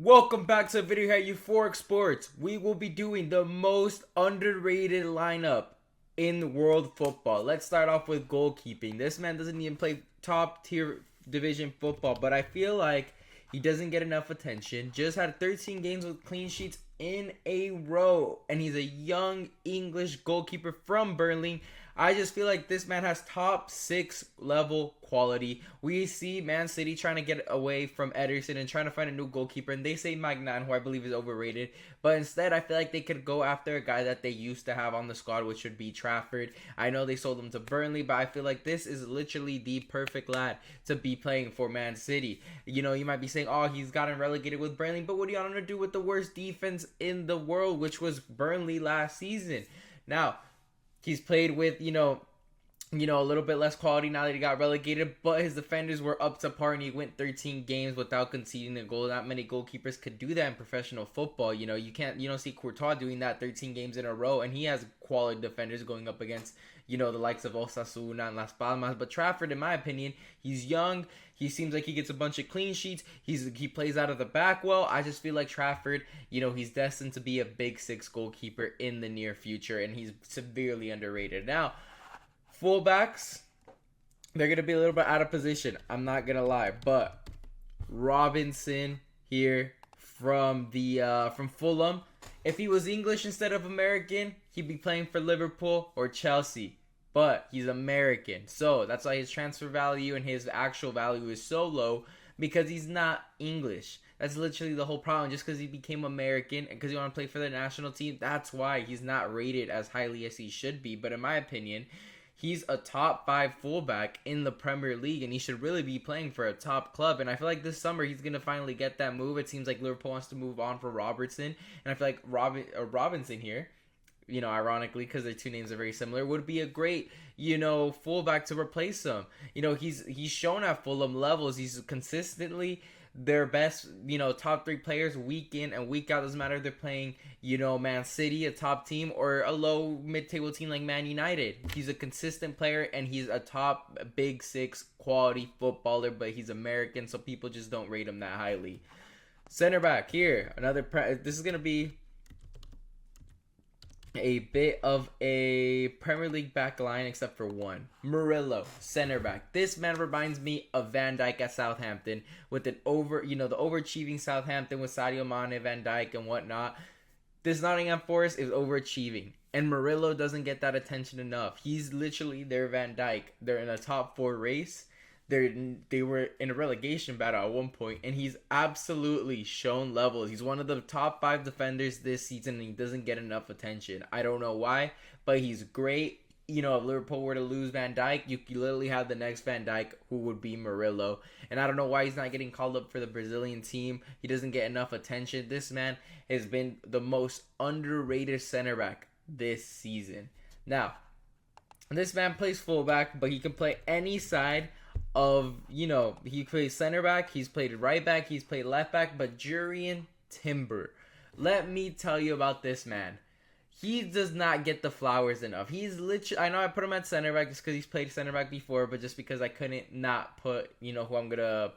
Welcome back to a video here at Euphoric Sports. We will be doing the most underrated lineup in world football. Let's start off with goalkeeping. This man doesn't even play top tier division football, but I feel like he doesn't get enough attention. Just had 13 games with clean sheets in a row, and he's a young English goalkeeper from Burnley. I just feel like this man has top 6 level quality. We see Man City trying to get away from Ederson and trying to find a new goalkeeper, and they say Magnan, who I believe is overrated. But instead, I feel like they could go after a guy that they used to have on the squad, which would be Trafford. I know they sold him to Burnley, but I feel like this is literally the perfect lad to be playing for Man City. You know, you might be saying, oh, he's gotten relegated with Burnley, but what do you want him to do with the worst defense in the world, which was Burnley last season? Now, he's played with, a little bit less quality now that he got relegated, but his defenders were up to par and he went 13 games without conceding a goal. Not many goalkeepers could do that in professional football. You don't see Courtois doing that 13 games in a row, and he has quality defenders going up against, the likes of Osasuna and Las Palmas. But Trafford, in my opinion, he's young. He seems like he gets a bunch of clean sheets. He plays out of the back well. I just feel like Trafford, he's destined to be a big 6 goalkeeper in the near future, and he's severely underrated. Now, fullbacks, they're going to be a little bit out of position. I'm not going to lie. But Robinson here from Fulham, if he was English instead of American, he'd be playing for Liverpool or Chelsea. But he's American. So that's why his transfer value and his actual value is so low, because he's not English. That's literally the whole problem. Just because he became American and because he want to play for the national team, that's why he's not rated as highly as he should be. But in my opinion, he's a top 5 fullback in the Premier League, and he should really be playing for a top club. And I feel like this summer he's going to finally get that move. It seems like Liverpool wants to move on for Robertson. And I feel like Robinson here, ironically, because their two names are very similar, would be a great, fullback to replace him. He's shown at Fulham levels. He's consistently their best, top 3 players week in and week out. Doesn't matter if they're playing, Man City, a top team, or a low mid-table team like Man United. He's a consistent player, and he's a top big 6 quality footballer, but he's American, so people just don't rate him that highly. Center back here, this is going to be a bit of a Premier League back line except for one. Murillo, center back. This man reminds me of Van Dijk at Southampton, with the overachieving Southampton with Sadio Mane, Van Dijk, and whatnot. This Nottingham Forest is overachieving, and Murillo doesn't get that attention enough. He's literally their Van Dijk. They're in a top 4 race. They were in a relegation battle at one point, and he's absolutely shown levels. He's one of the top 5 defenders this season, and he doesn't get enough attention. I don't know why, but he's great. If Liverpool were to lose Van Dijk, you literally have the next Van Dijk, who would be Murillo. And I don't know why he's not getting called up for the Brazilian team. He doesn't get enough attention. This man has been the most underrated center back this season. Now, this man plays fullback, but he can play any side of, he plays center back, he's played right back, he's played left back. But Jurrien Timber, let me tell you about this man. He does not get the flowers enough. He's literally, I know I put him at center back just because he's played center back before, but just because I couldn't not put, the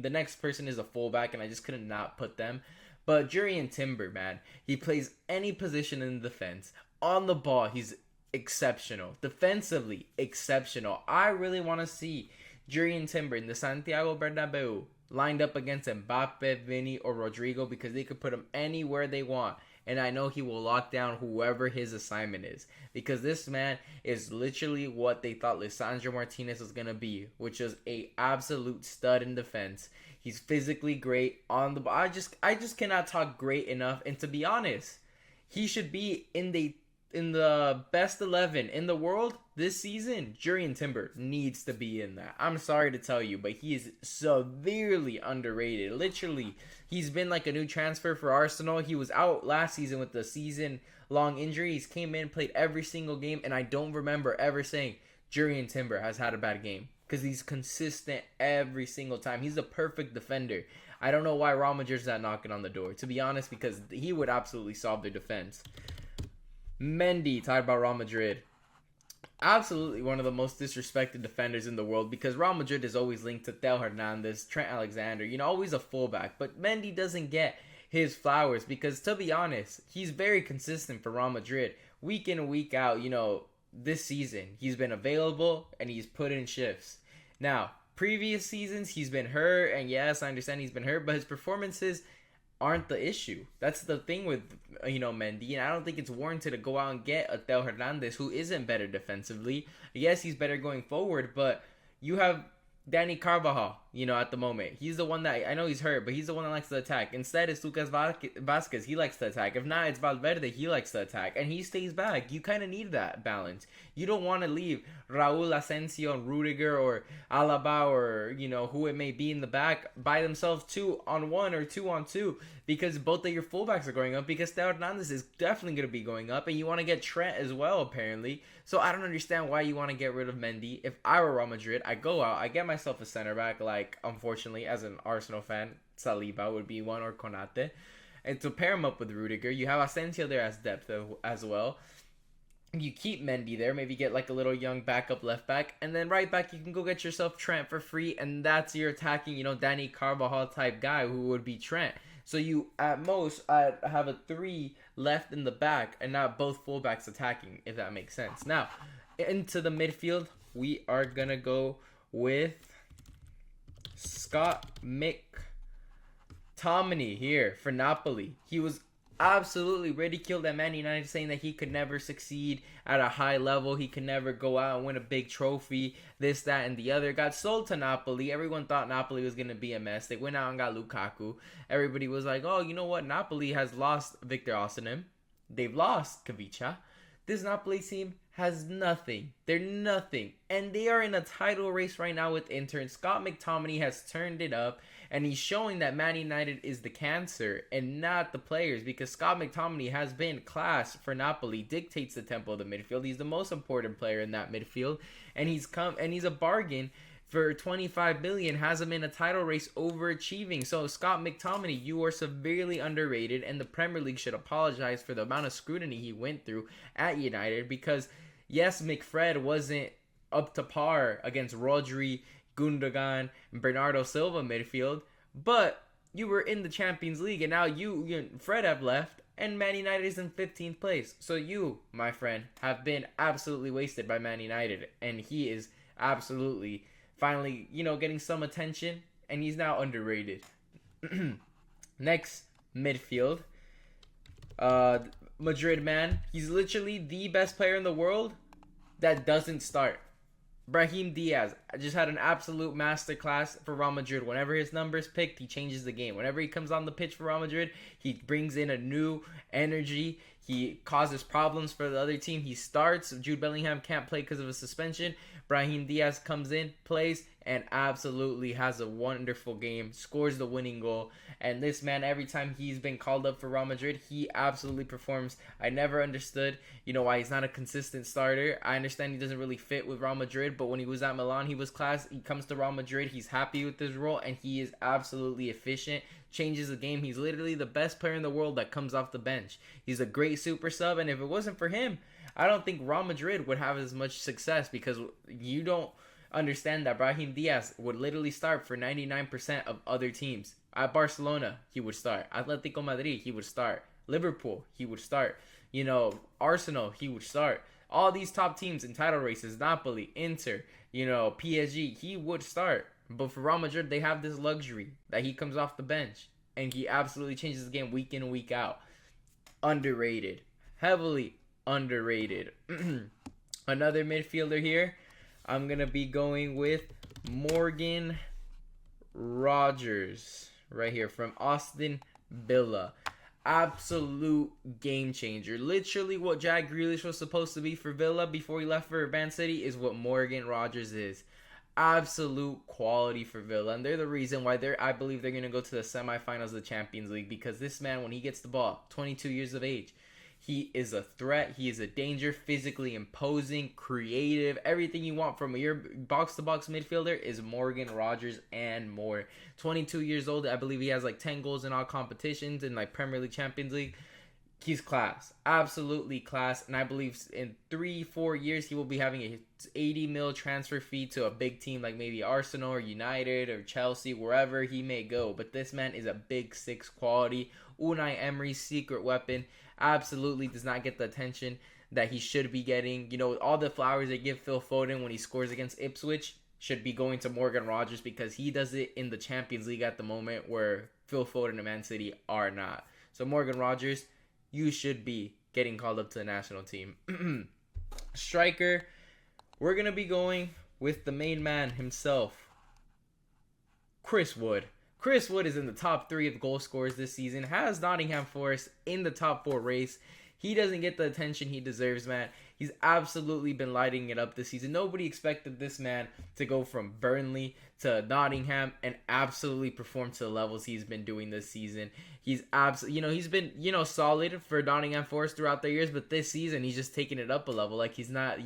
next person is a fullback, and I just couldn't not put them. But Jurrien Timber, man, he plays any position in the defense. On the ball, he's exceptional. Defensively, exceptional. I really want to see Jurrien Timber in the Santiago Bernabeu lined up against Mbappe, Vinny, or Rodrigo, because they could put him anywhere they want. And I know he will lock down whoever his assignment is, because this man is literally what they thought Lisandro Martinez was going to be, which is a absolute stud in defense. He's physically great on the ball. I just cannot talk great enough. And to be honest, he should be in the best 11 in the world this season. Jurrien Timber needs to be in that. I'm sorry to tell you, but he is severely underrated. Literally, he's been like a new transfer for Arsenal. He was out last season with the season-long injury. He's came in, played every single game, and I don't remember ever saying Jurrien Timber has had a bad game, because he's consistent every single time. He's a perfect defender. I don't know why Real Madrid's not knocking on the door, to be honest, because he would absolutely solve their defense. Mendy, talk about Real Madrid. absolutely one of the most disrespected defenders in the world, because Real Madrid is always linked to Theo Hernandez, Trent Alexander, always a fullback. But Mendy doesn't get his flowers because, to be honest, he's very consistent for Real Madrid. Week in and week out, this season, he's been available and he's put in shifts. Now, previous seasons, he's been hurt, and yes, I understand he's been hurt, but his performances aren't the issue. That's the thing with Mendy, and I don't think it's warranted to go out and get a Theo Hernandez who isn't better defensively. Yes, he's better going forward, but you have Danny Carvajal, at the moment. He's the one that, I know he's hurt, but he's the one that likes to attack. Instead, it's Lucas Vasquez. He likes to attack. If not, it's Valverde. He likes to attack. And he stays back. You kind of need that balance. You don't want to leave Raul Asensio and Rudiger or Alaba or, who it may be in the back by themselves 2-on-1 or 2-on-2, because both of your fullbacks are going up, because Theo Hernandez is definitely going to be going up, and you want to get Trent as well, apparently. So I don't understand why you want to get rid of Mendy. If I were Real Madrid, I go out, I get myself a center back, like, unfortunately, as an Arsenal fan, Saliba would be one, or Konate. And to pair him up with Rudiger, you have Asensio there as depth as well. You keep Mendy there, maybe get like a little young backup left back, and then right back you can go get yourself Trent for free, and that's your attacking, Danny Carvajal type guy who would be Trent. So you, at most, have a 3 left in the back and not both fullbacks attacking, if that makes sense. Now, into the midfield, we are going to go with Scott McTominay here for Napoli. He was absolutely ridiculed at Man United, saying that he could never succeed at a high level. He could never go out and win a big trophy, this, that, and the other. Got sold to Napoli. Everyone thought Napoli was going to be a mess. They went out and got Lukaku. Everybody was like, oh, you know what? Napoli has lost Victor Osimhen. They've lost Kavicha. This Napoli team has nothing. They're nothing. And they are in a title race right now with Inter. And Scott McTominay has turned it up. And he's showing that Man United is the cancer and not the players, because Scott McTominay has been class for Napoli, dictates the tempo of the midfield. He's the most important player in that midfield. And he's a bargain for 25 million, has him in a title race, overachieving. So Scott McTominay, you are severely underrated, and the Premier League should apologize for the amount of scrutiny he went through at United, because yes, McFred wasn't up to par against Rodri, Gundogan, and Bernardo Silva midfield, but you were in the Champions League, and now Fred have left, and Man United is in 15th place. So you, my friend, have been absolutely wasted by Man United, and he is absolutely finally, getting some attention, and he's now underrated. Next, midfield. Madrid man. He's literally the best player in the world that doesn't start. Brahim Diaz just had an absolute masterclass for Real Madrid. Whenever his number is picked, he changes the game. Whenever he comes on the pitch for Real Madrid, he brings in a new energy. He causes problems for the other team. He starts. Jude Bellingham can't play because of a suspension. Brahim Diaz comes in, plays, and absolutely has a wonderful game. Scores the winning goal. And this man, every time he's been called up for Real Madrid, he absolutely performs. I never understood, why he's not a consistent starter. I understand he doesn't really fit with Real Madrid, but when he was at Milan, he was class. He comes to Real Madrid, he's happy with his role, and he is absolutely efficient. Changes the game. He's literally the best player in the world that comes off the bench. He's a great super sub, and if it wasn't for him, I don't think Real Madrid would have as much success, because you don't understand that Brahim Diaz would literally start for 99% of other teams. At Barcelona, he would start. Atletico Madrid, he would start. Liverpool, he would start. Arsenal, he would start. All these top teams in title races, Napoli, Inter, PSG, he would start. But for Real Madrid, they have this luxury that he comes off the bench, and he absolutely changes the game week in and week out. Underrated. Heavily underrated. Another midfielder here, I'm going to be going with Morgan Rogers right here from Aston Villa. Absolute game changer. Literally what Jack Grealish was supposed to be for Villa before he left for Man City is what Morgan Rogers is. Absolute quality for Villa, and they're the reason why I believe they're going to go to the semifinals of the Champions League, because this man, when he gets the ball, 22 years of age, he is a threat. He is a danger, physically imposing, creative. Everything you want from your box-to-box midfielder is Morgan Rogers and more. 22 years old. I believe he has like 10 goals in all competitions in like Premier League, Champions League. He's class, absolutely class, and I believe in 3-4 years he will be having a 80 mil transfer fee to a big team like maybe Arsenal or United or Chelsea, wherever he may go. But this man is a big six quality. Unai Emery's secret weapon absolutely does not get the attention that he should be getting. You know, all the flowers they give Phil Foden when he scores against Ipswich should be going to Morgan Rogers, because he does it in the Champions League at the moment where Phil Foden and Man City are not. So Morgan Rogers, you should be getting called up to the national team. Striker, we're going to be going with the main man himself, Chris Wood. Chris Wood is in the top 3 of goal scorers this season, has Nottingham Forest in the top 4 race. He doesn't get the attention he deserves, man. He's absolutely been lighting it up this season. Nobody expected this man to go from Burnley to Nottingham and absolutely perform to the levels he's been doing this season. He's absolutely, he's been, solid for Nottingham Forest throughout the years, but this season he's just taking it up a level. Like, he's not,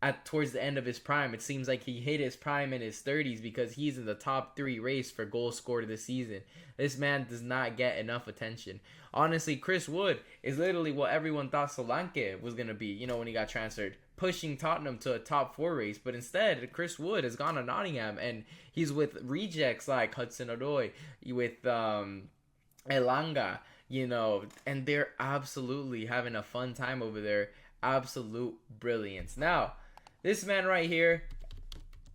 at towards the end of his prime. It seems like he hit his prime in his 30s, because he's in the top 3 race for goals scored this season. This man does not get enough attention. Honestly, Chris Wood is literally what everyone thought Solanke was going to be, when he got transferred, pushing Tottenham to a top 4 race. But instead, Chris Wood has gone to Nottingham, and he's with rejects like Hudson-Odoi, with Elanga, and they're absolutely having a fun time over there. Absolute brilliance. Now, this man right here,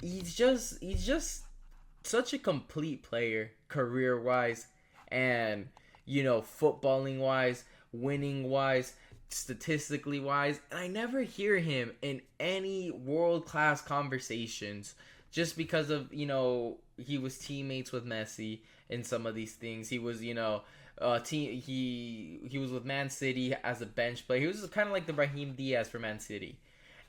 he's just such a complete player, career-wise, and footballing-wise, winning-wise, statistically-wise. And I never hear him in any world-class conversations, just because of, he was teammates with Messi in some of these things. He was, he was with Man City as a bench player. He was kind of like the Brahim Diaz for Man City.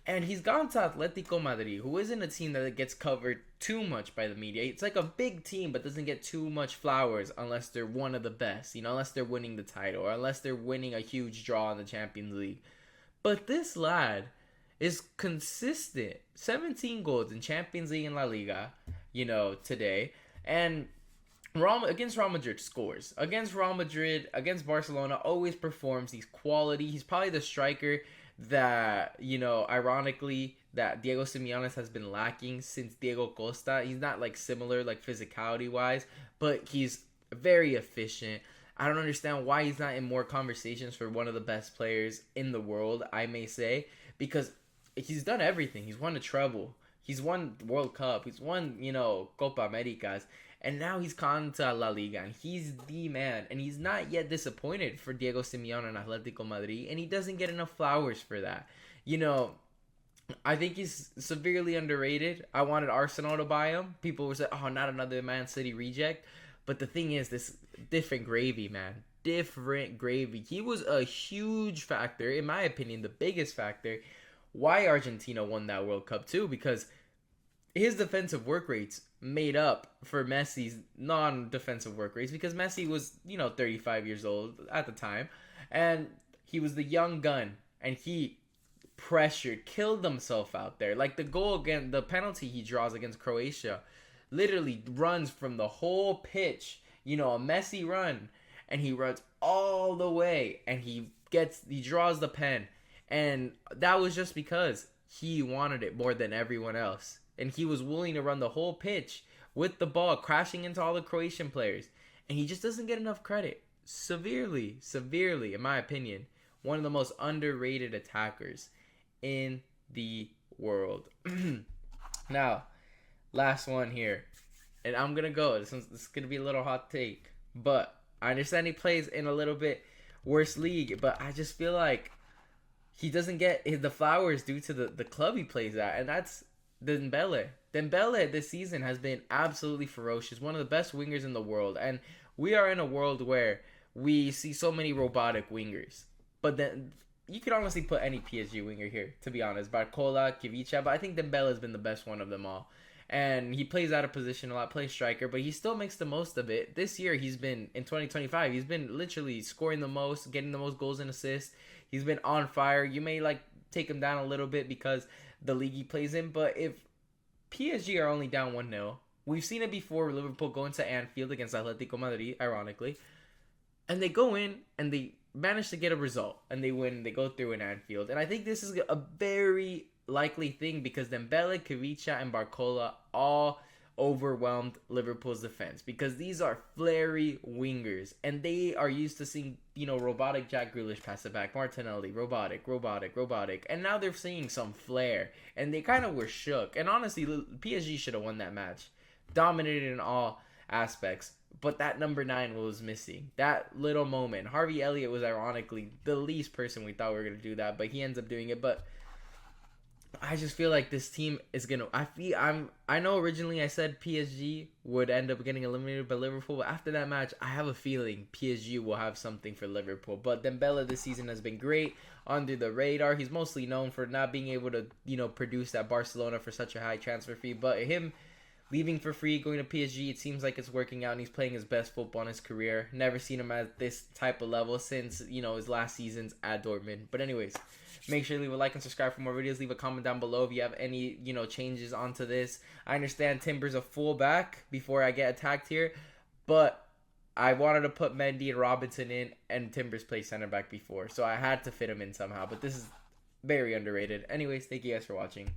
And he's gone to Atletico Madrid, who isn't a team that gets covered too much by the media. It's like a big team, but doesn't get too much flowers unless they're one of the best, unless they're winning the title, or unless they're winning a huge draw in the Champions League. But this lad is consistent. 17 goals in Champions League and La Liga, today. And against Real Madrid scores. Against Real Madrid, against Barcelona, always performs. He's quality. He's probably the striker that, ironically, that Diego Simeone has been lacking since Diego Costa. He's not similar physicality wise, but he's very efficient. I don't understand why he's not in more conversations for one of the best players in the world, I may say, because he's done everything. He's won a treble. He's won World Cup. He's won, Copa Americas. And now he's gone to La Liga, and he's the man. And he's not yet disappointed for Diego Simeone and Atletico Madrid, and he doesn't get enough flowers for that. I think he's severely underrated. I wanted Arsenal to buy him. People were saying, oh, not another Man City reject. But the thing is, this different gravy, man. Different gravy. He was a huge factor, in my opinion, the biggest factor, why Argentina won that World Cup too, because his defensive work rates made up for Messi's non-defensive work rates, because Messi was, 35 years old at the time, and he was the young gun, and he pressured, killed himself out there. Like the goal again, the penalty he draws against Croatia, literally runs from the whole pitch, a Messi run, and he runs all the way, and he draws the pen, and that was just because he wanted it more than everyone else. And he was willing to run the whole pitch with the ball, crashing into all the Croatian players. And he just doesn't get enough credit. Severely, in my opinion, one of the most underrated attackers in the world. Now, last one here. And I'm going to go. This is going to be a little hot take. But I understand he plays in a little bit worse league. But I just feel like he doesn't get the flowers due to the club he plays at. And that's Dembele. Dembele this season has been absolutely ferocious, one of the best wingers in the world, and we are in a world where we see so many robotic wingers. But then you could honestly put any PSG winger here, to be honest. Barcola, Kivicha, but I think Dembele has been the best one of them all. And he plays out of position a lot, plays striker, but he still makes the most of it. This year, in 2025, he's been literally scoring the most, getting the most goals and assists. He's been on fire. You may take him down a little bit because the league he plays in, but if PSG are only down 1-0, we've seen it before, Liverpool going to Anfield against Atletico Madrid, ironically, and they go in and they manage to get a result and they win. They go through in Anfield, and I think this is a very likely thing because Dembele, Karicha, and Barcola all overwhelmed Liverpool's defense because these are flary wingers and they are used to seeing, robotic Jack Grealish pass it back, Martinelli, robotic, and now they're seeing some flair and they kind of were shook. And honestly, PSG should have won that match, dominated in all aspects, but that number 9 was missing. That little moment, Harvey Elliott was ironically the least person we thought we were going to do that, but he ends up doing it. But I just feel like this team is gonna. I know originally I said PSG would end up getting eliminated by Liverpool, but after that match, I have a feeling PSG will have something for Liverpool. But Dembele this season has been great under the radar. He's mostly known for not being able to, produce at Barcelona for such a high transfer fee. But him leaving for free, going to PSG, it seems like it's working out, and he's playing his best football in his career. Never seen him at this type of level since, his last seasons at Dortmund. But anyways, make sure to leave a like and subscribe for more videos. Leave a comment down below if you have any, changes onto this. I understand Timber's a fullback before I get attacked here, but I wanted to put Mendy and Robinson in, and Timbers played center back before, so I had to fit him in somehow. But this is very underrated. Anyways, thank you guys for watching.